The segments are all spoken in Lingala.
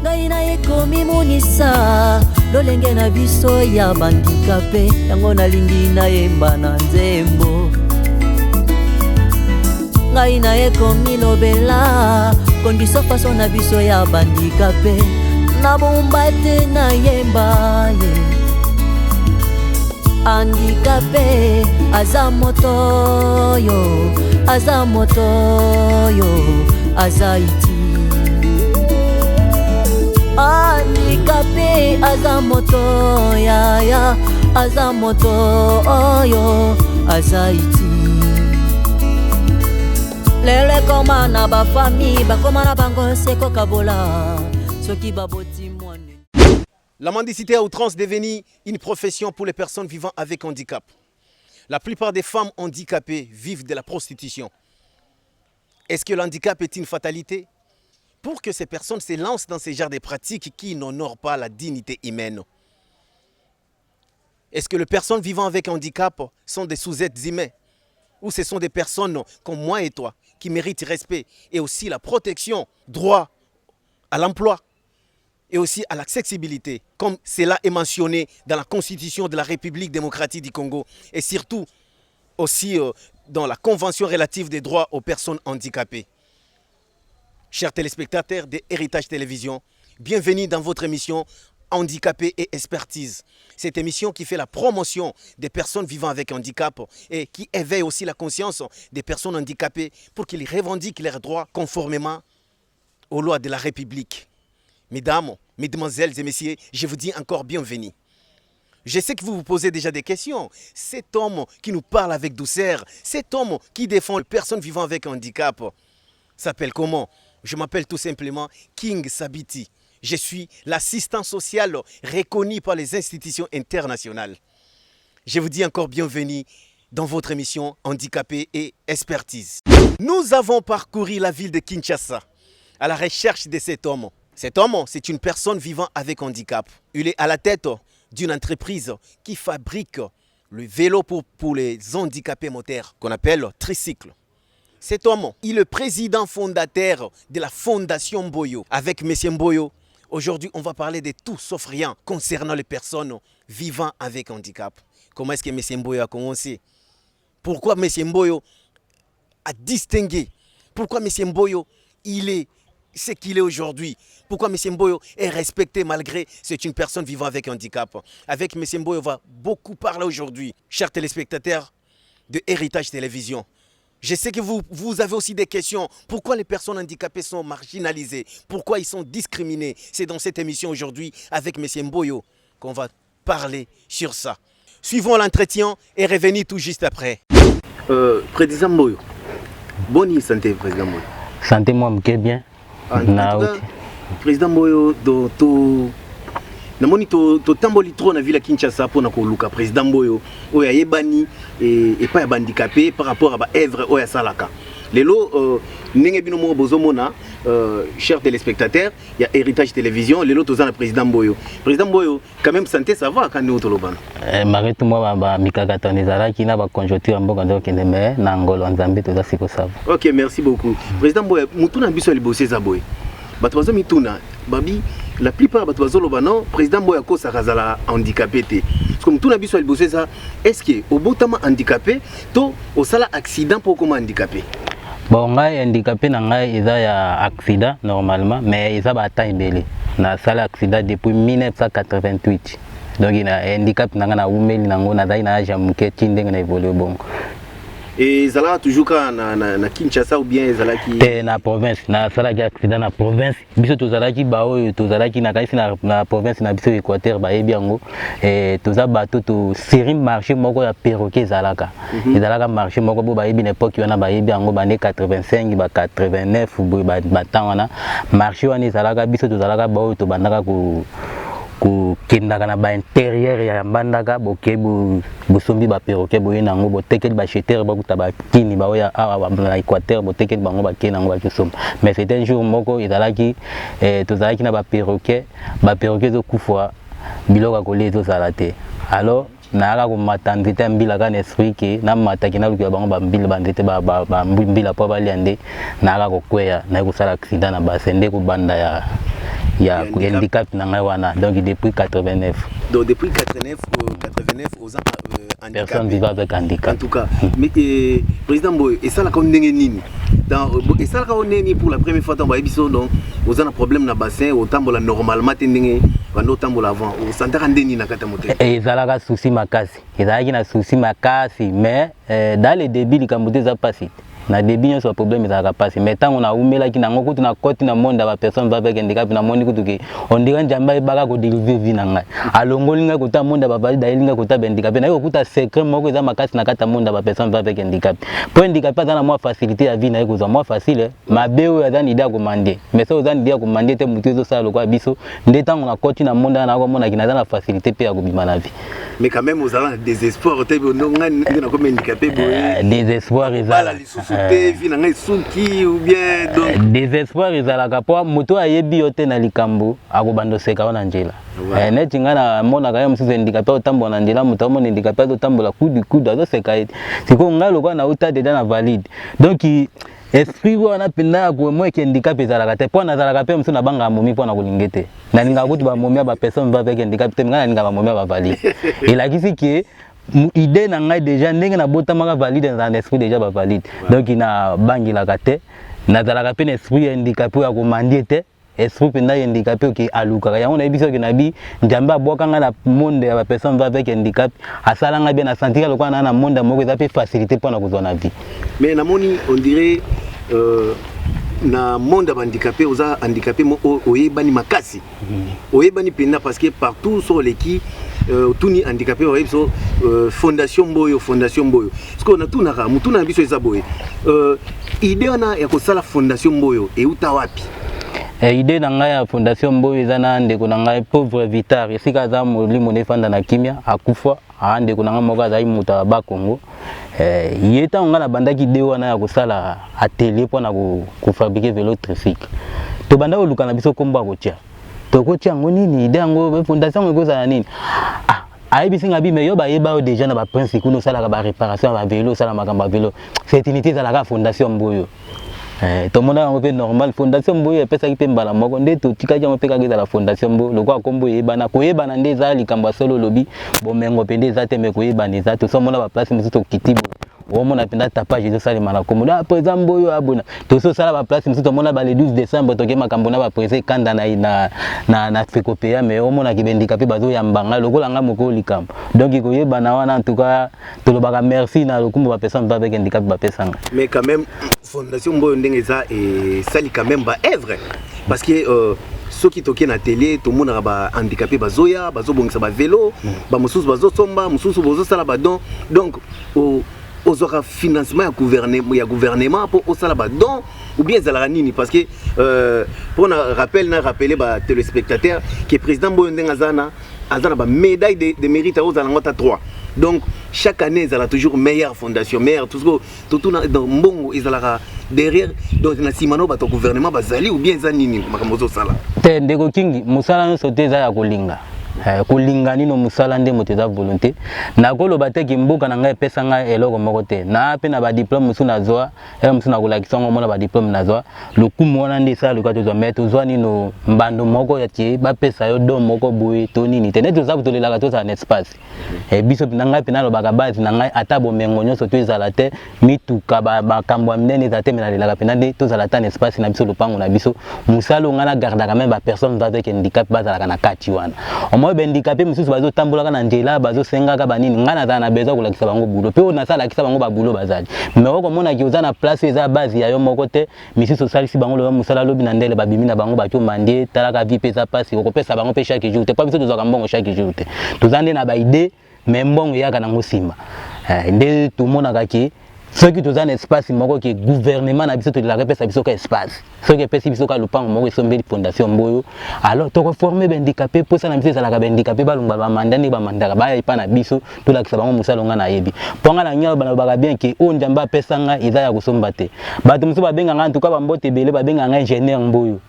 Ngaina ekomi munisa lolenge na biso ya bandikape yango nalingi na yemba na nzembo. Ngaina ekomi lobela kondiso faso na biso ya bandikape na bomba te na yemba ye. Handicapé aza moto yo, aza moto yo, aza iti. Handicapé aza moto ya ya, aza moto yo, aza iti. Lele koma na ba famille ba koma na bango seko kabola soki baboti mwane. La mendicité à outrance est devenue une profession pour les personnes vivant avec handicap. La plupart des femmes handicapées vivent de la prostitution. Est-ce que le handicap est une fatalité? Pour que ces personnes se lancent dans ce genre de pratiques qui n'honorent pas la dignité humaine. Est-ce que les personnes vivant avec handicap sont des sous-êtres humains? Ou ce sont des personnes comme moi et toi qui méritent respect et aussi la protection, droit à l'emploi et aussi à l'accessibilité, comme cela est mentionné dans la Constitution de la République démocratique du Congo et surtout aussi dans la Convention relative des droits aux personnes handicapées. Chers téléspectateurs de Héritage Télévision, bienvenue dans votre émission Handicapés et Expertise. Cette émission qui fait la promotion des personnes vivant avec handicap et qui éveille aussi la conscience des personnes handicapées pour qu'ils revendiquent leurs droits conformément aux lois de la République. Mesdames, mesdemoiselles et messieurs, je vous dis encore bienvenue. Je sais que vous vous posez déjà des questions. Cet homme qui nous parle avec douceur, cet homme qui défend les personnes vivant avec handicap, s'appelle comment? Je m'appelle tout simplement King Sabiti. Je suis l'assistant social reconnu par les institutions internationales. Je vous dis encore bienvenue dans votre émission Handicapés et Expertise. Nous avons parcouru la ville de Kinshasa à la recherche de cet homme. Cet homme, c'est une personne vivant avec handicap. Il est à la tête d'une entreprise qui fabrique le vélo pour les handicapés moteurs, qu'on appelle tricycle. Cet homme, il est le président fondateur de la Fondation Mboyo. Avec M. Mboyo, aujourd'hui, on va parler de tout sauf rien concernant les personnes vivant avec handicap. Comment est-ce que M. Mboyo a commencé? Pourquoi M. Mboyo a distingué? Pourquoi M. Mboyo, il est ce qu'il est aujourd'hui? Pourquoi M. Mboyo est respecté malgré c'est une personne vivant avec handicap? Avec M. Mboyo, on va beaucoup parler aujourd'hui, chers téléspectateurs de Héritage Télévision. Je sais que vous avez aussi des questions. Pourquoi les personnes handicapées sont marginalisées? Pourquoi ils sont discriminés? C'est dans cette émission aujourd'hui avec M. Mboyo qu'on va parler sur ça. Suivons l'entretien et revenez tout juste après. Président Mboyo, bonne santé, Président Mboyo. Santé, moi, je bien. Président Mboyo, namoni to tamboli trop na ville Kinshasa pour na koluka président Mboyo oya yebani et pas ya handicapé par rapport à ba œuvre oya salaka. Lelo ndenge bino mo bozomona chers téléspectateurs, il y a Héritage Télévision, lelo tozana président Mboyo. Président Mboyo, quand même santé ça va quand nous tolobana. Maretu moi ba mikakata nezala ki na ba conjoncture mboka ndo kende me na ngolo nzambe toza siko sava. OK, merci beaucoup. Président Mboyo, mutuna biso libosé za boy. Bato bazo mituna babi la plupart bato bazo lobano président Mboyo ko sakazala handicapé té. Comme tout na biso libosé ça, est-ce que au botama handicapé to au sala accident pour comment handicapé? Bon, ngai handicapé na ngai eza ya accident normalement mais eza ba taille belé. Na sala accident depuis 1988. Donc il a handicap na na umeli nango na dai na age muke tindenge na évoluer bon. Et Zala toujours na Kinshasa ou bien Zala qui na province na sala ki accident na province biso to Zala ki ba oyo to Zala ki na kaisi na province na biso Équateur ba yebi yango to za bato to série marché moko ya perroquet Zalaka ezalaka marché moko bo ba yebi na époque wana ba yebi yango ba ne 85 ba 89 ba temps wana marché wana Zalaka biso to Zalaka ba oyo to bandaka ku kendaka na ba intérieur ya mbandaka bokebu bosombi ba perroquet boye nango botekeli ba cheteur ba kutaba kini ba oya awa na Équateur botekeli bango ba kenango ba kusomba mais c'était un jour moko ezalaki tozalaki na ba perroquet zo kufwa biloka kolezo zalate alors na ala ko matandite mbila ka esprit ke na mataki na luki bango ba mbila bandete ba mbila po ba liande na ala ko kweya na ko sala accident na basende ko banda ya handicap na ngai wana donc depuis 89. Donc depuis 89 aux personnes vivant avec handicap. En tout cas, mais président Boy, et ça la condamné nini. Et ça la condamné pour la première fois dans Baïbiso donc aux un problème na bassin au tambola normalement tendingé pendant tambola avant au centre andeni na kata moté. Et ça la souci makasi. Et ça qui na souci makasi mais dans les débits likambote za passé. Na débit sur problème ça va passer mais tant on a umela ki na ngoko tuna koti na monde ba personne avec handicap na monde kutuki on dirait njamba baka ko délivrer vie na ngai alongoli nga kota monde ba valide alinga kota handicap na yo kuta secret moko za makasi na kata monde ba personne avec handicap pour handicap za na moi facilité ya vie na ko za moi facile mabeo ya zani idea commander mais ça zani idea commander te mutu zo sala kwa biso ndé tant on a koti na monde na ko mona ki na za na facilité pe ya ko bima na vie mais quand même aux allant désespoir te no ngani na ko handicapé boy désespoir ezala ou bien donc désespoir ezalaka po moto ayebi yote na likambo akobando seka wana njela neti nga na mona kaya msusu handicapé otambola na njela moto amona handicapé otambola kudu kudu azoseka ete siko nga lokwa na uta deja na valide donc esprit wana penda ko moi ki handicap ezalaka te po nazalaka pe msusu na banga momi po na kolingete na ninga kutu ba momi ba personne va avec handicap te nga na ninga ba momi ba valide elakisi ki idée na ngai déjà ndenge na botamaka valide dans l'esprit déjà ba valide donc ina bangi la kate na zalaka pe esprit handicapé ya komandie te esprit penda handicapé ki aluka ya on a biso ki na bi njamba bwakanga na monde ya ba personne va avec handicap asalanga bien na sentir lokwa na monde moko za pe facilité pour na kozona vie mais na moni on dirait na monde handicapé aux handicapés oyebani makasi oyebani penda parce que partout sur l'équipe tout ni handicapé so fondation boyo parce qu'on a tout na mutu na biso eza boye idée na ya kosala fondation boyo e uta wapi idée na ngai ya fondation boyo eza na ndeko na ngai pauvre Vitar esika za molimo nefanda na kimia akufa ndeko na ngai moko azali mutu ya ba Congo yeta nga na bandaki idée wana ya kosala atelier pona ko fabriquer vélo tricycle to banda oluka na biso komba kotia tokotia ngo nini idée ngo fondation ekozala nini ayebisinga bi mais yo ba yeba déjà na ba principe kuno sala ba réparation ba vélo sala makamba vélo cette unité za la fondation Mboyo to mona ngo pe normal fondation Mboyo pesa ki pe mbala moko nde to tika ja mopeka ke za la fondation Mboyo lokwa kombo yeba na ko yeba na nde za likamba solo lobi bomengo pe nde za te me ko yeba ne za to so mona ba place misuto kitibo o mona penda tapage de sala mana komoda président Mboyo abona to so sala ba place misuto mona ba le 12 décembre to ke makambo na ba président kanda na Fekopea mais o mona ki handicapé bazo ya mbanga lokola nga moko likambo donc ko yeba na wana en tout cas to lo baka merci na lokumbo ba personne ba avec handicap ba pesanga mais quand même fondation Mboyo ndenge za et sali quand même ba œuvre parce que ceux qui toquent na télé tout le monde ba handicapé bazoya bazobongisa ba vélo ba mususu bazosomba mususu bozosala ba don donc aux aura financement ya gouvernement pour au sala ba don ou bien zalanini parce que pour rappeler ba téléspectateurs que président Mboyo Ndengazana azana ba médaille de mérite aux alangota 3 donc chaque année ils ont toujours meilleure fondation meilleure tout dans mbongo ils ont derrière donc na simano ba to gouvernement bazali ou bien zanini makamozo sala te ndeko kingi musala no soteza ya kolinga kolinga nino musala nde moteza volonté na koloba te ki mboka na ngai pesa ngai eloko moko te na pe na ba diplôme musu na zoa musu na kolakisa ngo mona ba diplôme na zoa lokumu wana nde sala lokato zo meto zoa nino mbando moko ya tie ba pesa yo do moko boye to nini te neto zabu to lelaka to za na espace biso na ngai pe na lobaka base na ngai ata bomengo nyonso to ezala te mituka ba kambo mnene za te me na lelaka pe na nde to zala ta na espace na biso lopango na biso musalo ngana garda quand même ba personne avec handicap bazala na kati wana moi handicapé mususu bazo tambolaka na njela bazo sengaka banini ngana za na bezo kolakisa bango bulo pe ona sala lakisa bango ba bulo bazali mais oko mona ki oza na place eza base ya yo moko te misusu salisi bango lo musala lobi na ndele babimi na bango bato mandie talaka vie pesa passe oko pesa bango pe chaque jour te pas biso tozaka mbongo chaque jour te tozande na ba idée mais mbongo yaka na ngosima nde tout mona kaki ceux qui ont un espace moko qui gouvernement na biso to la repesa biso ka espace ceux qui pesi biso ka lupango moko sombeli fondation Mboyo alors to reformer ba handicapé pour ça na biso la ka handicapé ba lumba ba mandani ba mandaka ba ipa na biso to la kisabango musalo nga na yebi ponga na nyalo bana ba bien ki o njamba pesa nga iza ya kusomba te bato muso ba benga nga en tout cas ba mbote belé ba benga nga ingénieur Mboyo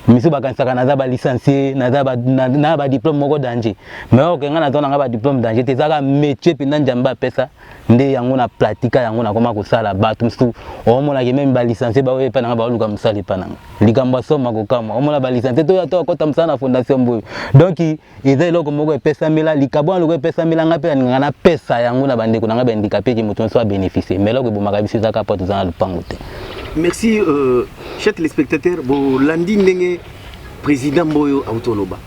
misu bakanisaka naza ba licencié naza ba diplôme moko danger mais okenga na tona ba diplôme danger te zaka métier pinda njamba pesa nde yango na pratika yango na koma kosala bato misu omona ke même ba licencié ba oyepa na ba luka musali pananga likambo soma kokama omona ba licencié to ya to kota musala na fondation boyo donc eza eloko moko epesa mela likabo na loko epesa mela ngape na na pesa yango na bandeko na ngaba handicapé ki mutu so bénéficier mais loko bomaka biso zaka poto za na lupango te. Merci, chers téléspectateurs. Bon, lundi, n'est président Boyo Autoloba.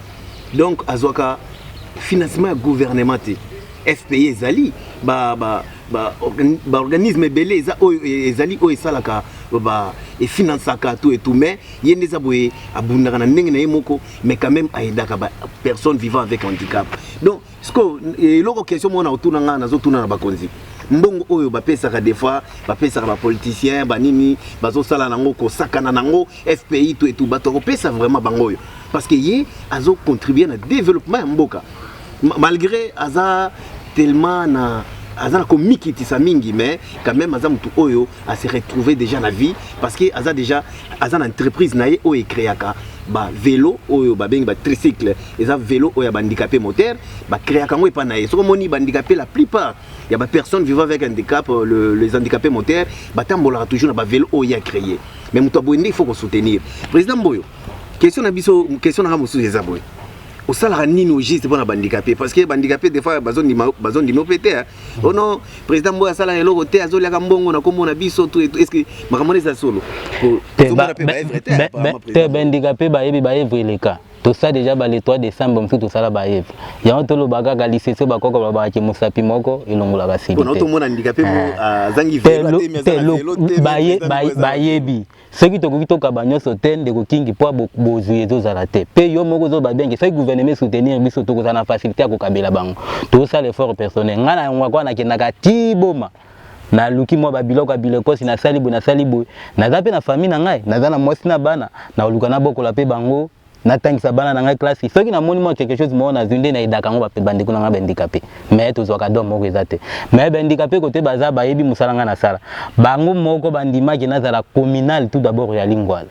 Donc, Azoka, financement gouvernemental, FPI Zali, organisme belé, Zali, Salaka, et financaka tout et tout, mais il y a des aboués à Bundana Moko, mais quand même à Edaka, personne vivant avec handicap. Donc, ce que l'autre question, on a autour de Bakonzi. Mbongo oyo bapesaka des fois bapesaka ba politicien banini bazo sala nango ko sakana nango FPI tout et tout bato pesa vraiment bango parce que yé azo contribuer na développement mboka malgré aza tellement na aza ko mikiti sa mingi mais quand même aza mutu oyo a se retrouver déjà na vie parce que aza déjà aza na entreprise na ye oyo créaka ba vélo oyo ba bengi ba tricycle eza vélo oyo ba handicapé moteur ba créaka ngo epa na ye soko moni ba handicapé la plupart il y a des personnes vivant avec handicap, les handicapés motoires, ils toujours dans vélo qui a créé. Mais il faut qu'on soutenir. Président Boyo, question à des abonnés. Au salaire ni juste pour les handicapés parce que les handicapés des fois besoin d'immobilier. Oh non, président Boyo salaire le côté azoli akambongo na komona biso tout est-ce que makamone ça solo. Handicapé ba evre les cas. Tout ça déjà le 3 décembre tout ça là ba ev. Ya on tolo baga ga lycée ba koko ba ki musapi moko ilongola ba sidi. On to mona handicapé mo zangi vélo ba yebi. Ce qui to ko ka banyo soten de ko kingi po bozuye zo za la te. Pe yo moko zo ba bengi sai gouvernement soutenir biso to ko za na facilité ko kabela bango. Tout ça l'effort personnel. Ngana ngwa na kinaka tiboma. Na luki mo ba biloko biloko si na salibu na zape na famille na ngai na za na mwasi na bana na luka na bokola pe bango na tangisa bana na ngai classe soki na moni mo quelque chose mo na zunde na idaka ngo ba pe bandeko na ngai handicapé mais to zoka do moko ezate mais handicapé côté baza ba yebi musala nga na sala bango moko bandima ki na zala communal tout d'abord ya Lingwala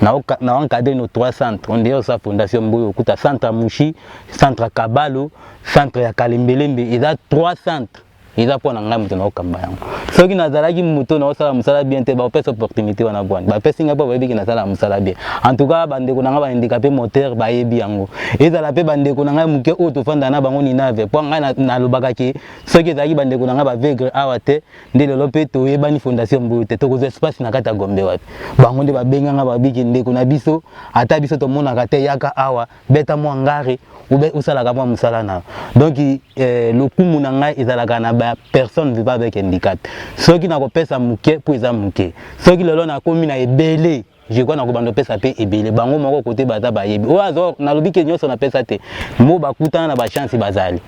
na encadré nos 3 centres on dit sa fondation Mboyo kuta centre Mushi centre Kabalo centre ya Kalembelembe et 3 centres ils apprennent à ngam tona okamba yango soki nazalaki muto na osala musala bien te ba opesa opportunité wana bwana ba pesinga pa bayebi ki nasala musala bien en tout cas bandeko na nga ba handicapé moteur ba yebi yango ezala pe bandeko na nga muke o to fanda na bango ni nave po nga na lobaka ki soki ezaki bandeko na nga ba vegre awate nde lelo pe to yebani fondation Mboyo te to ko espace na kata Gombe wapi bango nde ba benga nga ba biki ndeko na biso ata biso to mona kate yaka awa beta mo ngari ube usala ka mo musala na donc le kumu na nga ezalaka na personne vivant avec handicap. Ceux qui n'ont pas ça mouké pour les amouké. Ceux qui l'ont na commis na ebélé. Je crois na ko bando pesa pe ebélé. Bango moko côté baza ba yebi. O azo na lobi ke nyoso na pesa te. Mo ba kuta na ba chance bazali.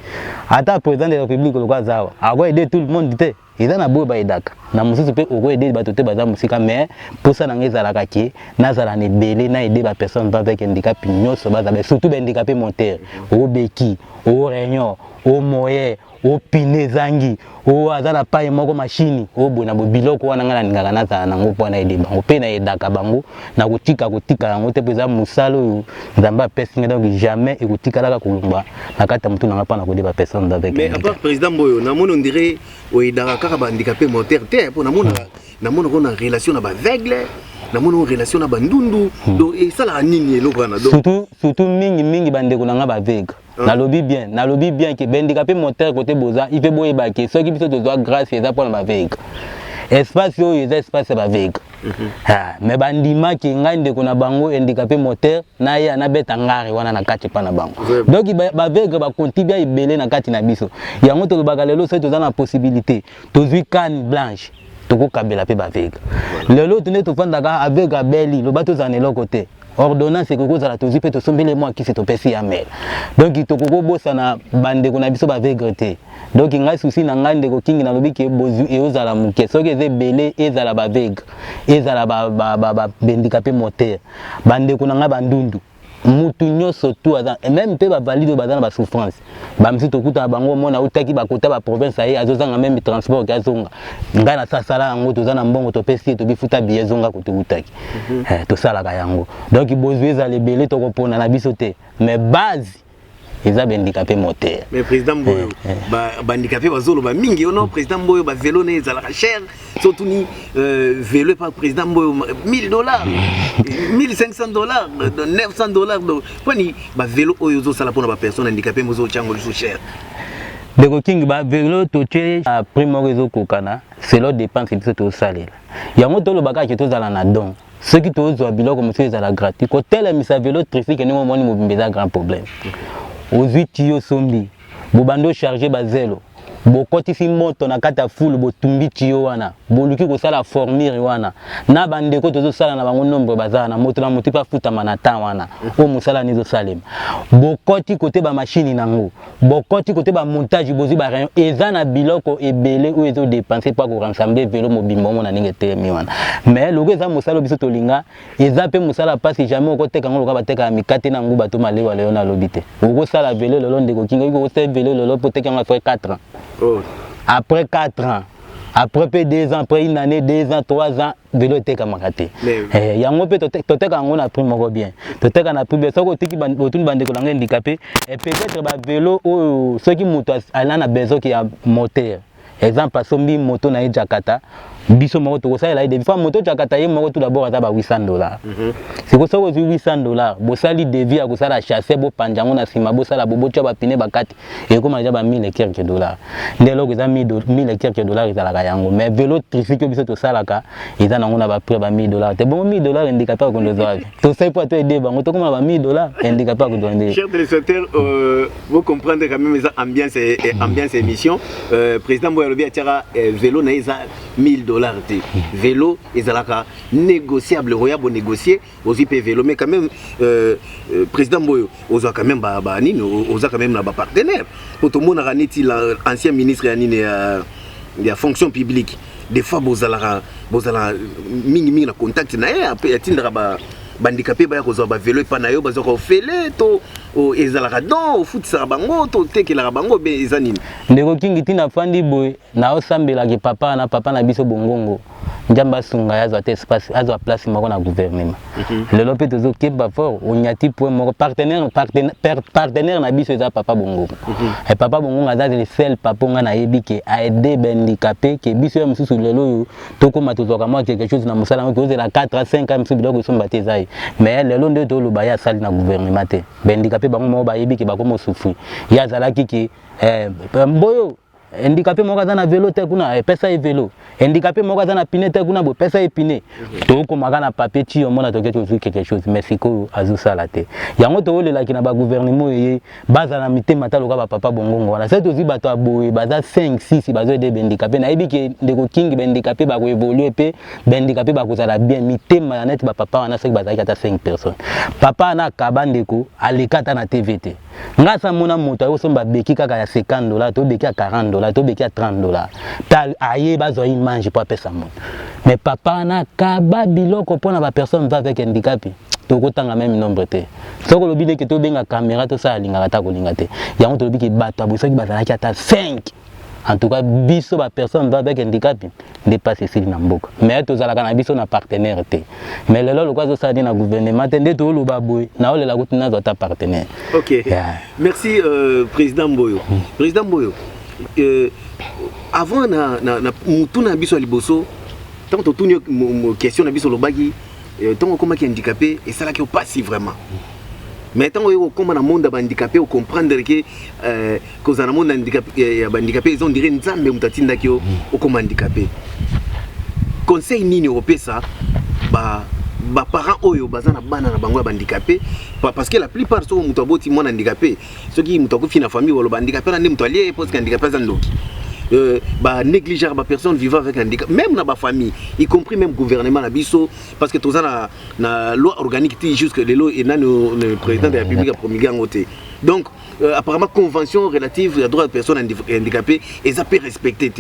Ata président de la République le quoi zawa. Avo aider tout le monde te. Ils na bo ba edaka. Na mususu pe oko aider ba tote baza musika mais pour ça na ngeza la ki na zala na ebélé na aider ba personne avec handicap nyoso baza surtout ba handicapé moteur. O beki, o réunion, o moyen o pine zangi o azana paye moko machine o bona bo biloko wana ngana ngaka na za nango pona ede bango pe na edaka bango na kotika yango te peza musalo nzamba pesinga donc jamais ekotika laka kolumba na kata mutu na ngapa na ko deba personne avec mais à part président Mboyo na mono on dirait o edaka kaka ba handicapé moteur te po na mono ko na relation na ba aveugle na mono relation na ba ndundu donc et ça la nini eloko wana donc surtout mingi bandeko na nga ba aveugle na lobby bien que handicapé moteur côté boza il fait boye baké ceux qui biso to doit grâce eza pour ma veille espace yo eza espace ba veille mais bandima ki ngai ndeko na bango handicapé moteur na ya na beta ngare wana na kati pa na bango donc ba veille ba contribue ibele na kati na biso yango to lobaka lelo so to za na possibilité to zui canne blanche to ko kabela pe ba veille lelo to ne to fandaka avec abeli lo bato za nelo côté ordonnance que cause la tozi peut te sombele moi qui c'est au pesi amel donc il to ko bossa na bande ko na biso ba vegrete donc ngai souci na ngande ko kingi na lobi ke bozu e ozala muke so ke ze belé ezala ba vegre ezala ba handicapé moteur bande ko na nga bandundu mutu nyonso tout aza et même pe ba valide bazana ba souffrance ba misi tokuta bango mona utaki ba kota ba province aye azozanga même transport kazonga ngana sasala yango tozana mbongo topesi to bifuta billet zonga ko utaki to sala ka yango donc bozweza lebele to kopona na biso te mais base ils ont handicapé moteur. Mais président Mboyo, handicapé bazolo ba mingi ono président Mboyo ba vélo ne za la cher surtout ni vélo par président Mboyo $1000, $1500, $900 donc poni ba vélo oyo zo sala pona ba personne handicapé mozo chango lu cher. Deko king ba vélo to tue a primo réseau kokana, c'est leur dépense biso to salela. Yango to lo baka ke to zala na don. Ceux qui to zo biloko monsieur za la gratuit. Ko tel mi sa vélo trifique ni mo moni mo bimbeza grand problème. Aux 8 yo sombi bobando charger bazelo bokoti fi moto na kata full botumbi tiyo wana boluki ko sala formir wana na bandeko tozo sala na bango nombre bazana moto na moto pa futa manata wana o musala nizo salem bokoti côté ba machine nango bokoti côté ba montage bozi ba rien ezana biloko ebele ou ezo dépenser pas ko rassembler vélo mobimbo mona ninge temi wana mais logo eza musala biso tolinga eza pe musala passe jamais ko teka ngo ba teka mikate na ngo bato malewa leo na lobité oko sala vélo lolo ndeko kingo ko sala vélo lolo po teka nga 4 ans. Oh. Après 4 ans, après 2 ans, après une année, 2 ans, 3 ans, vélo était comme raté. Il y a un peu de temps qu'on a pris mon bien. Tout est qu'on a pris bien. Ça côté qui autour bande que l'on est handicapé et peut-être bah vélo ou ceux qui montent à l'an a besoin qui a moteur. Exemple à sombi moto na Jakarta. Biso moto ko ça des fois moto Jakarta yé moto tout d'abord à $800. C'est pour ça que $800. Bo sali devis à ko ça la chasser bo panjango na sima bo sala bobo tcha ba pine ba kati et comme déjà ba $1000 et quelques. Les logo za $1000 et quelques ils ala yango mais vélo trifique biso to sala ka ils en ont na ba prix ba $1000. Te bon $1000 handicapé ko ndo zavi. To sai pour te aider bango to comme ba $1000 handicapé ko donner. Chers téléspectateurs, vous comprendrez quand même les ambiance émission président Mboyo lobi atira vélo na isa $1000. Vélo et zalaka négociable royable négocier aussi pe vélo mais quand même président Mboyo oza quand même ba nini oza quand même na ba partenaire pour tout le monde raniti l'ancien ministre yanine ya fonction publique des fois bozala mingi na contact na après atindra ba handicapé ba ko zo ba vélo pa na yo ba zo ko fele to o ezalaka don au foot sa bango to tekela bango be ezanini ndeko kingi tina fandi boy na osambela ke papa na biso bongongo njamba sunga yazo ate espace azo place moko na gouvernement lelo pe tozo keba fort onyati point moko partenaire na biso eza papa bongongo et papa bongongo aza le seul papa nga na yebi ke a aider handicapé ke biso ya mususu lelo yo tokoma tozoka moi quelque chose na musala ngo kozela 4 à 5 ans mususu biloko somba tezai mais lelo nde to loba ya sali na gouvernement te handicapé bango mo ba yebi ke bakomo souffrir ya zalaki ke Mboyo handicapé moko aza na vélo te kuna pesa e vélo handicapé moko aza na pine te kuna bo pesa e pine to komaka na papier ti omona toke to quelque chose mais siko azu sala te yango to olelaki na ba gouvernement ye baza na mitema ta loka ba papa bongongo wana c'est aussi bato aboye baza 5 6 bazo de handicapé na yebi ke ndeko king handicapé ba ko évoluer pe handicapé ba ko sala bien mitema na net ba papa wana c'est baza ki ata 5 personnes papa na kabandeko alikata na TVT ngasa mona moto ayo somba beki kaka ya $50 to beki ya $40 to beki ya $30 tal aye bazo image pour pesa mon mais papa na kaba biloko pona ba personne va avec handicap to kotanga même nombre te soko lobine ke to benga caméra to ça linga ta ko linga te yango to lobiki bato aboso ki bazala ki ata 5 en tout cas biso ba personne va avec handicap dépasse ici na mboka mais to zala kana biso na partenaire te mais lelo lo kwazo ça na gouvernement te nde to lo baboy na olela kutina zo ta partenaire. OK. Yeah. Merci président Mboyo. Président Mboyo avant na mutuna biso liboso tant to tuni question na biso lobaki tant comment qui handicapé et ça là qui passe vraiment. Mais tant que comme dans monde handicapé on comprendre que cause dans monde handicapé ils ont dirait nzambe mutatinda ki o comme handicapé. Conseil nini européen ça ba parents oyo bazana bana na bango handicapé parce que la plupart sont muto boti mwana handicapé ceux qui muto ko fina famille wala handicapé na muto allié parce que handicapé zandoki ba négliger ba personne vivant avec handicap même dans ba famille y compris même gouvernement na biso parce que tout ça na loi organique jusque les lois et le président de la République a promulgué en côté Donc, apparemment, convention relative aux droits des personnes handicapées, et ça peut respecter.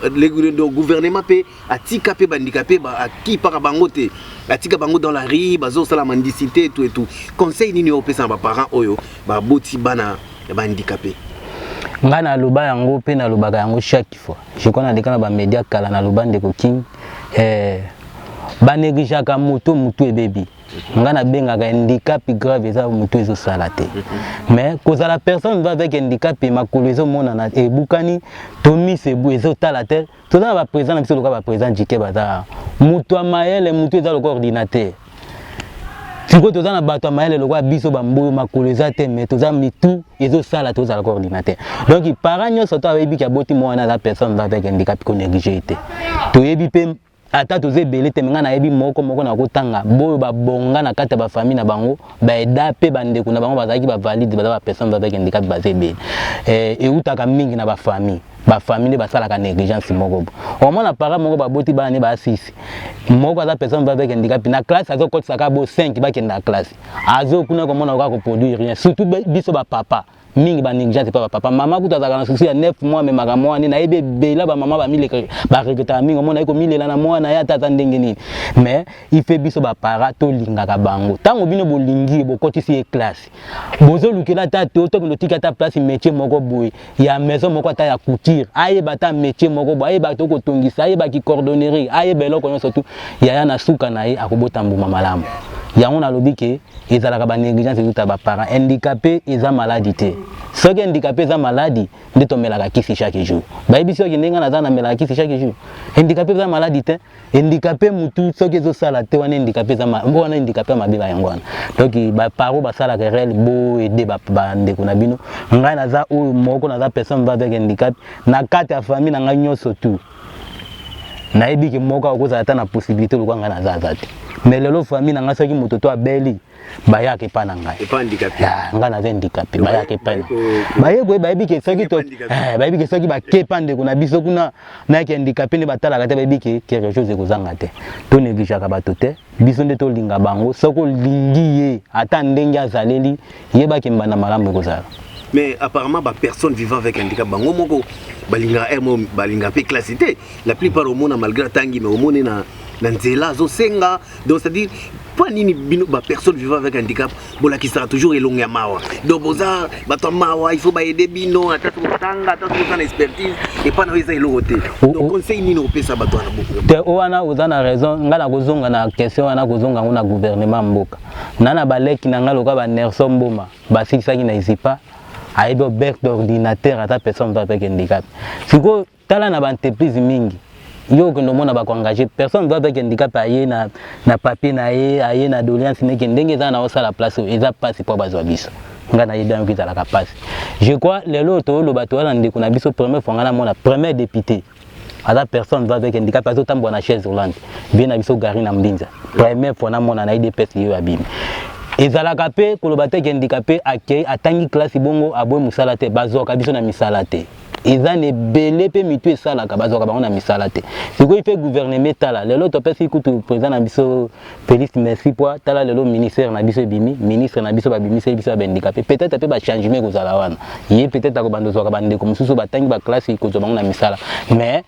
Le gouvernement peut attiquer les handicapés, qui par bangote, attiquer bango dans la rue, bazo la mendicité, tout et tout. Conseil ni au pesa ba parents oyo, ba boti bana handicapé. Nga na loba yango pe na loba yango chaque fois. Je connais des kana ba média kala na loba ndeko king ba négligaka moto et bébé. Nga na benga ka handicap grave eza moto ezo salate. Mais cause la personne va avec handicap et makolo ezo mona na e bukani tomi sebu ezo talate. Tout ça va présent na biso loka ba présent jike baza. Moto amaele moto eza le coordinateur. Si vous avez un bateau, vous avez un biso bambo, makolo ezate, mais vous avez tout, et vous avez un coordinateur. Donc, les parents sont avec la personne avec un handicap qu'on néglige. Tu es ata toze belé te menga na yebi moko na kotanga boyo ba bonga na kata ba famille na bango ba eda pe bande kuna bango bazaki ba valide ba personne avec handicap bazebe et utaka mingi na ba famille ba sala ka négligence moko au moins na para moko ba boti ba ne ba 6 moko za personne avec handicap na classe azo kotisa ka bo 5 ba kenda classe azo kuna komona ko produire rien surtout biso ba papa mingi ba négligence pas papa maman kuta za kana souci ya 9 mois mais maka mois ni na ebe bela ba maman ba mile ba regeta mingi mona iko mile la na mois na ya tata ndenge ni mais il fait biso ba para to linga ka bango tango bino bo lingi bo kotisi e classe bozo lukela ta to no tika ta place métier moko boy ya maison moko ta ya couture aye bata métier moko boy aye ba to ko tongisa aye ba ki cordonnerie aye belo ko surtout ya na suka na ye akobota mbuma malamu yango na lobi ke ezalaka ba négligence tout ba parents handicapé eza maladie. Ceux qui sont handicapés sont malades, ils sont malades chaque jour. Les gens qui sont malades chaque jour. Les handicapés sont malades. Les handicapés sont malades. Les handicapés sont malades. Donc, les parents sont malades. Les parents sont malades. Personne avec handicap. Na kata famille na nganyos surtout. Na ebi ke moka okoza ata na possibilité lokanga na zazate. Mais lelo famille na ngasa ki mototo abeli. Baya ke pana ngai. Et pas handicapé. Ya ngana za handicapé. Baya ke pana. Baye boye bayebi ke soki to bayebi ke soki ba ke pande kuna biso kuna na ke handicapé ne batala ka te bayebi ke quelque chose ekozanga te. To néglige ka bato te. Biso nde to linga bango soko lingi ye ata ndenge azaleli yeba ke mbana malamu ekozala. Mais apparemment, les personnes vivant avec un handicap, la plupart au monde, malgré Tangi, mais au monde, donc c'est-à-dire, pas ni personne vivant avec un handicap, qui sera toujours élongé à Mawa. Donc, il faut aider Bino, à expertise, et pas dans les éloigner. Donc, conseil ni nous ça bateau na beaucoup. Tu as raison, ngala kozonga na question na kozonga na gouvernement mboka. Nana baleki na ngalo ka ba Nelson Mboma, basiki na isipa. Aïe bec d'ordinateur à ta personne avec handicap. Si vous avez une entreprise mingi, yo que nous avons engagé personne va avec handicap aïe na papier na aïe na doléance mais que ndenge za na osa la place ils a pas pour bazo biso. Ngana yeba ngi za la capacité. Je crois les loto lo bato na ndeko na biso première fois ngana mona premier député. À la personne va avec handicap parce que tambo na chaise roulante. Bien na biso gari na mbinza. Première fois na mona na IDPS yo abim. Ezalaka pe kolobate handicapé accueil atangi classe bongo aboy musala te bazoka biso na misala te ezane belé pe mitu esalaka bazoka bango na misala te siko ife gouvernement tala lelo to pesi kutu président na biso Félix merci pour tala lelo ministère na biso bimi ministre na biso ba bimi se biso ba handicapé peut-être pe ba changement ko zala wana yé peut-être ko bando zoka bande ko mususu batangi ba classe ko zo bango na misala mais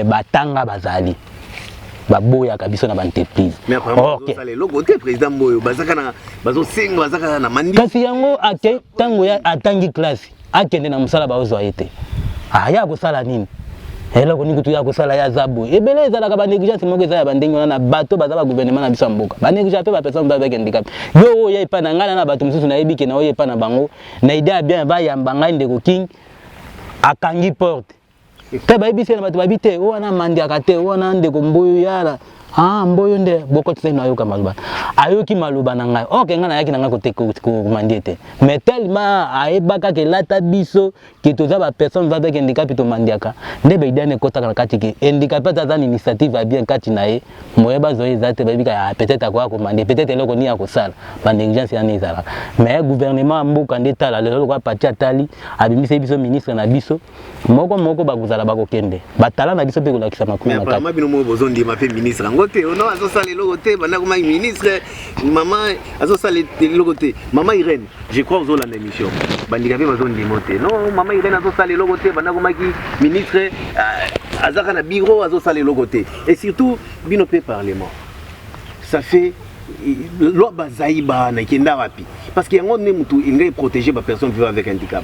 batanga bazali baboya kabisa na entreprise. Mais après le logo te président Boyo bazaka na bazo senga bazaka na mandi. Kasi yango ake tango ya atangi classe akende na musala baozo ayete. Aya ko sala nini? Ela ko nikutu ya ko sala ya zabo. Ebele ezala ka ba négligence moko ezala bandengi na bato bazaba gouvernement na biso mboka. Ba négligence pe ba personne avec handicap. Yo ya ipa na ngala na bato mususu na yebike na oye pa na bango. Na idea bien ba ya mbanga ndeko king akangi porte. Te baibisi na bato babite wana mandiaka te wana ndeko mboyo yala mboyo nde boko tsena ayoka maluba ayoki maluba na ngai oke ngana yaki na ngai ko mandie te mais tellement aebaka ke lata biso ke toza ba personne va avec handicap to mandiaka nde be idane kota na kati ke handicap ta initiative a bien kati na ye moyeba zo ezate babika peut-être akwa ko mandie peut-être eloko ni akosala ba négligence ya nezala mais gouvernement mboka nde tala lelo ko parti atali abimise biso ministre na biso moko bakuzala bakokende batala na biso pe ko lakisa makuna mais apparemment bino mo bozondi ma fait ministre logoté on a ça les logoté bana comme ministre maman azo ça les logoté maman Irène je crois aux la émission bandika pe bazon dimoté non maman Irène azo ça les logoté bana comme ministre azaka na bureau azo ça les logoté et surtout bino pe parlement ça fait loi bazaïba na kenda wapi parce que yango ne mutu ingai protéger ba personne vivant avec handicap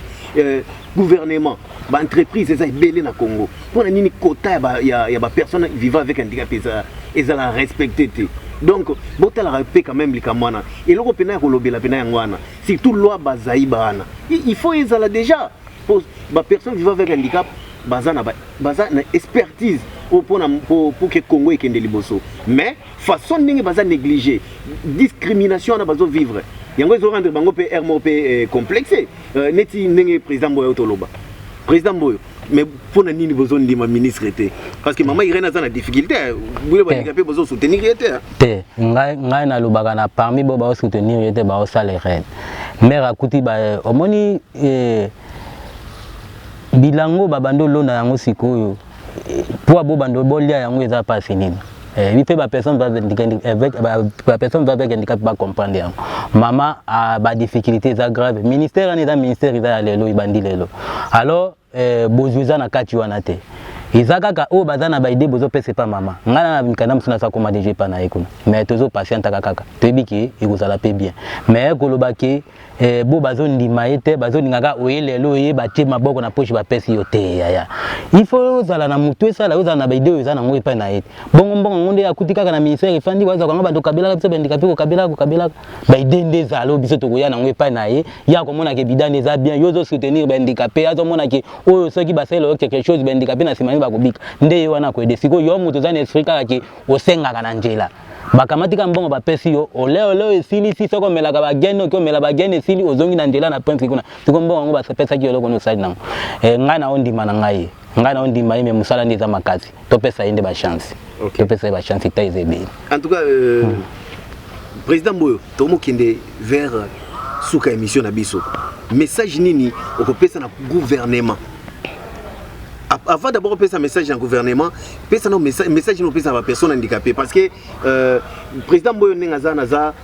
gouvernement ba entreprise eza belé na Congo pour na nini quota ya ba personne vivant avec handicap eza la respecter donc botala rapé quand même likamwana et loko pena ko lobela pena yangwana surtout loi bazaïba na il faut ezala déjà pour ba personne vivant avec handicap baza na expertise pour que Congo ait liboso mais façon ningi baza négligé discrimination na bazo vivre yango ezo rendre bango pe RMO pe complexé neti ningi président Boyo toloba président Boyo mais pour na nini besoin de ma ministre était parce que maman Irène a na difficulté boule ba handicapé besoin soutenir était te ngai na lobaka na parmi bo ba soutenir était ba salaire mère akuti ba omoni bilango babando lona yango sikoyo pour abo bando bolia yango eza pas fini il fait ba personne va avec ba personne va avec handicap pas comprendre yango maman a ba difficulté za grave ministère ni da ministère eza lelo ibandi lelo alors bozuza na kati wana te izaka ka o bazana ba idée bozo pese pas maman ngana na mikana musuna sa koma déjà pas na ekuna mais tozo patient kaka tebiki ikozala pe bien mais kolobaki bo bazo ndima ete bazo ningaka oyelelo ye batie maboko na poche ba pesi yote ya il faut zala na mutu esala ozala na ba idée ozana ngo epa na ete bongo ngonde akuti kaka na ministère efandi waza kwanga bando kabila biso bendika pe ko kabila ba idée ndezalo biso to koya na ngo epa na ye ya komona ke bidane eza bien yozo soutenir bendika pe azo mona ke oyo soki baselo quelque chose bendika pe na simani bakobika nde wana ko ede siko yo mutu zana esprit kaka ke osengaka na njela bakamatika mbongo bapesi yo ole esili si soko melaka bagene ko mela bagene esili ozongi na njela na prince kuna siko mbongo ngo basapesa ki yolo kono sali nango ngai na ondima na ngai ngai na ondima ime musala ndiza makasi topesa inde ba chance topesa ba chance taizebe en tout cas président Boyo tomo kende vers suka émission na biso message nini okopesa na gouvernement avant d'abord passer un message dans le gouvernement, passer un message à la personne handicapée parce que président Boyo Nengaza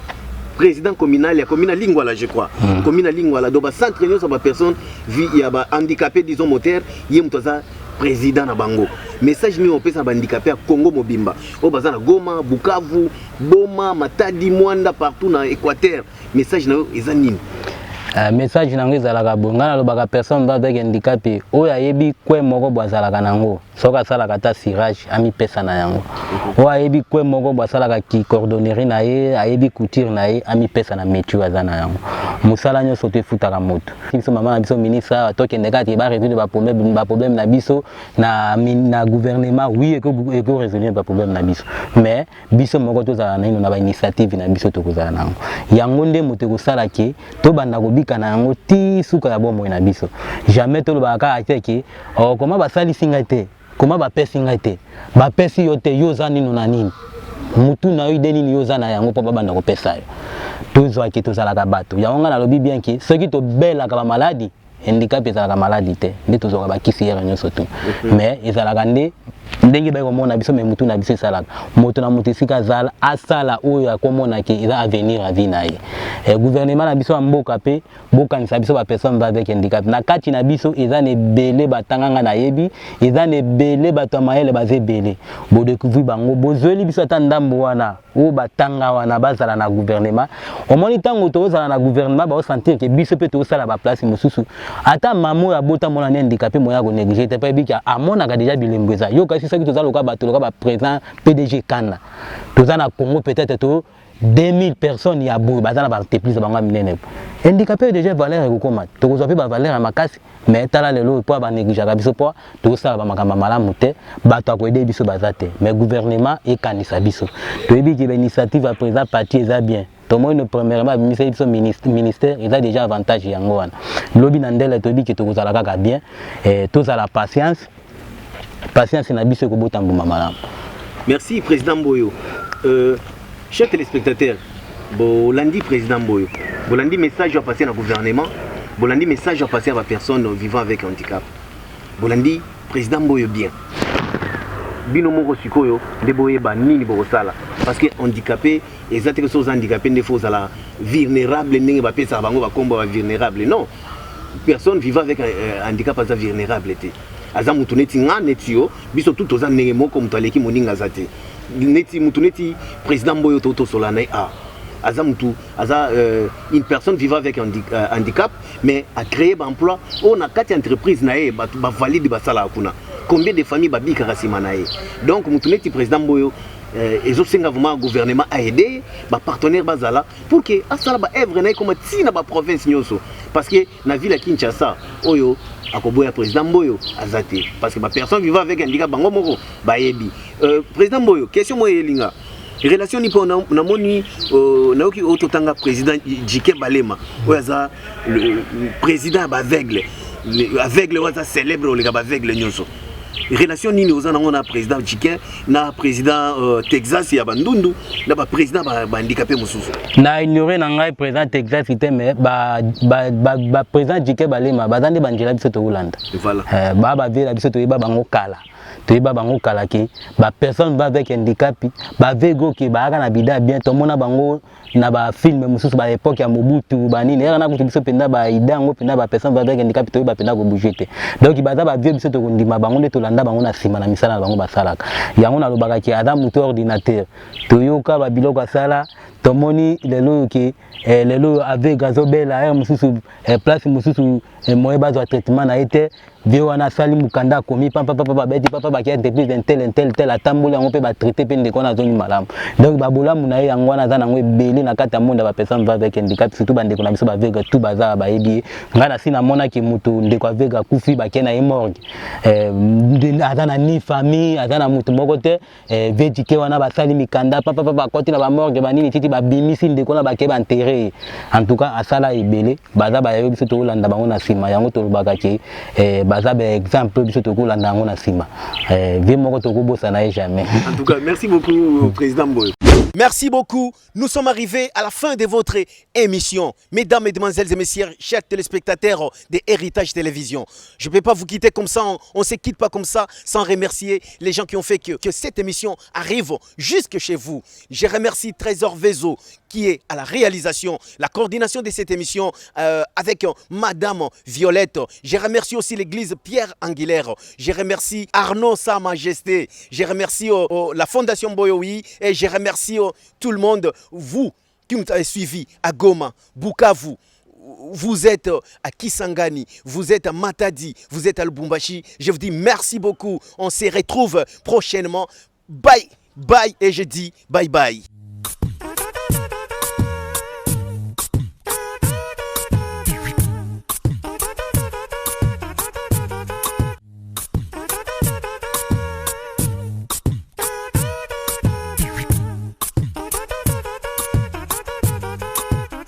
président communal, il y a communal Lingwala je crois, communal Lingwala donc s'entraîner sur la personne il y a handicapé disons moteur, il y a président na bango. Message ni on passe à handicapé à Congo Mobimba. Au bazana Goma, Bukavu, Boma, Matadi, Mwanda partout dans Équateur. Message na ezanini. Message nango ezalaka bongana lobaka personne va avec handicap oyo ayebi kwe moko bwazalaka nango soka salaka ta cirage ami pesa na yango oyo ayebi kwe moko bwasalaka ki cordonnerie na ye ayebi couture na ye ami pesa na métier azana yango musala nyonso te futaka moto biso mama na biso ministre tokende kati ba résoudre ba problème na biso na gouvernement oui eko résoudre ba problème na biso mais biso moko tozala na ino na ba initiative na biso tokozala nango yango nde moto kosala ke to banda ko kana yango ti suka ya bomo na biso jamais to lobaka ateki comment basali singa te comment bapesi singa te bapesi yo te yoza nino na nini mutu na yo deni yoza na yango po banda ko pesa yo tozwa ki tozalaka bato yango ngana lobi bien ki soki to bela ka maladie handicap ezalaka maladie te nde tozwaka bakisi yera nyonso tu mais ezalaka nde ndenge ba komona biso me mutu na biso esalaka moto na moto esika azala asala oyo akomona ke eza avenir à vie na ye gouvernement na biso ya mboka pe bokanisa biso ba personne va avec handicap na kati na biso eza ne belé batanganga na yebi eza ne belé bato mayele baze belé bo découvrir bango bozweli biso ata ndambo wana o batanga wana bazala na gouvernement omoni tango to ozala na gouvernement ba sentir que biso pe to sala ba place mosusu ata mamo ya bota mona ne handicapé moya ko négliger te pa bika amona ka déjà bilembo eza yo kasi ça qui tozala loka bato loka ba président PDG Kana tozala na Congo peut-être to 2000 personnes ya boy bazala ba multiplier bango minene handicapé déjà valeur ko koma to ko ba valeur ya makasi mais tala lelo po ba négliger biso po to sala ba makamba malamu te bato ko aider biso bazate mais gouvernement e kanisa biso to ebi ki initiative à président parti eza bien to moi no premièrement ministère il a déjà avantage yango wana lobi na ndele to ebi ki to ko sala kaka bien to sala patience na biso ko botambu malamu. Merci président Boyo. Chers téléspectateurs, Bolandi président Boyo, Bolandi message à passer à gouvernement, Bolandi message à passer à la personne vivant avec handicap. Bolandi président Boyo bien. bino moko sikoyo nde boyeba nini bokosala parce que handicapé exactement chose handicapé nde faut la vulnérable ndenge bapesa bango bakombo ba vulnérable non personne vivant avec un handicap aza vulnérable te aza mutu neti nga neti yo biso tout oza ndenge moko mutu aleki moninga aza te neti mutu neti président Mboyo toto solana aza mutu aza une personne vivant avec un handicap mais a créé un emploi on a quatre entreprises nae ba valide basala kuna combien de familles babika rasima nae donc mutu neti président Mboyo ezosenga vraiment gouvernement a aidé ba partenaire bazala pour que asala ba œuvre nae comme tina ba province nyoso parce que na ville à Kinshasa oyo akoboya président Mboyo azate parce que ba personne vivant avec un handicap bango moko ba yebi président Mboyo question mo yelinga relation ni pour na moni naoki ototanga président Djike Balema oyaza le président ba aveugle waza célèbre le ba aveugle nyonso relation nini ozana ngona président Djike na président Texas ya bandundu na ba président ba handicapé mususu na ignoré na ngai président Texas ite mais ba président Djike Balema bazande banjela biso to Hollande voilà ba vela biso to yeba bango kala toyeba bango kala ke ba personne va avec handicap ba vego ke ba kana bida bien to mona bango na ba film mususu ba époque ya Mobutu ba nini era na kutu biso penda ba idango penda ba personne va avec handicap toyeba penda ko bouger donc baza ba vieux biso to kondima bango nde to landa bango na sima na misala bango basalaka yango na lobaka ki adam mutu ordinateur toyoka ba biloko asala tomoni lelo ke lelo avec gazobela mususu place mususu moye bazo traitement na été vieux wana sali mukanda komi papa beti papa bakia depuis tel atambula on peut ba traiter pe ndeko na zoni malamu donc ba bolamu na yango wana za nango ebele na kata monde ba personne va avec handicap surtout ba ndeko na biso ba vega tout baza ba yebi ngana sina mona ki mutu ndeko vega kufi ba kena morgue azana ni famille azana mutu moko te vedike wana ba sali mikanda papa koti na ba morgue ba nini titi ba bimisi ndeko na ba ke ba enterrer en tout cas asala ebele baza ba yebi biso to landa bango na sima yango to lobaka ki baza ba exemple biso to landa bango na sima vie moko to bossa na jamais. En tout cas merci beaucoup président Mboyo. Merci beaucoup. Nous sommes arrivés à la fin de votre émission. Mesdames, mesdemoiselles et messieurs, chers téléspectateurs de Héritage Télévision. Je ne peux pas vous quitter comme ça. On ne se quitte pas comme ça sans remercier les gens qui ont fait que cette émission arrive jusque chez vous. Je remercie Trésor Vezo qui est à la réalisation, la coordination de cette émission avec Madame Violette. Je remercie aussi l'église Pierre Anguilère. Je remercie Arnaud Sa Majesté. Je remercie la Fondation Boyoui et je remercie tout le monde, vous qui m'avez suivi à Goma, Bukavu, vous êtes à Kisangani, vous êtes à Matadi, vous êtes à Lubumbashi. Je vous dis merci beaucoup. On se retrouve prochainement. Bye, bye et je dis bye bye.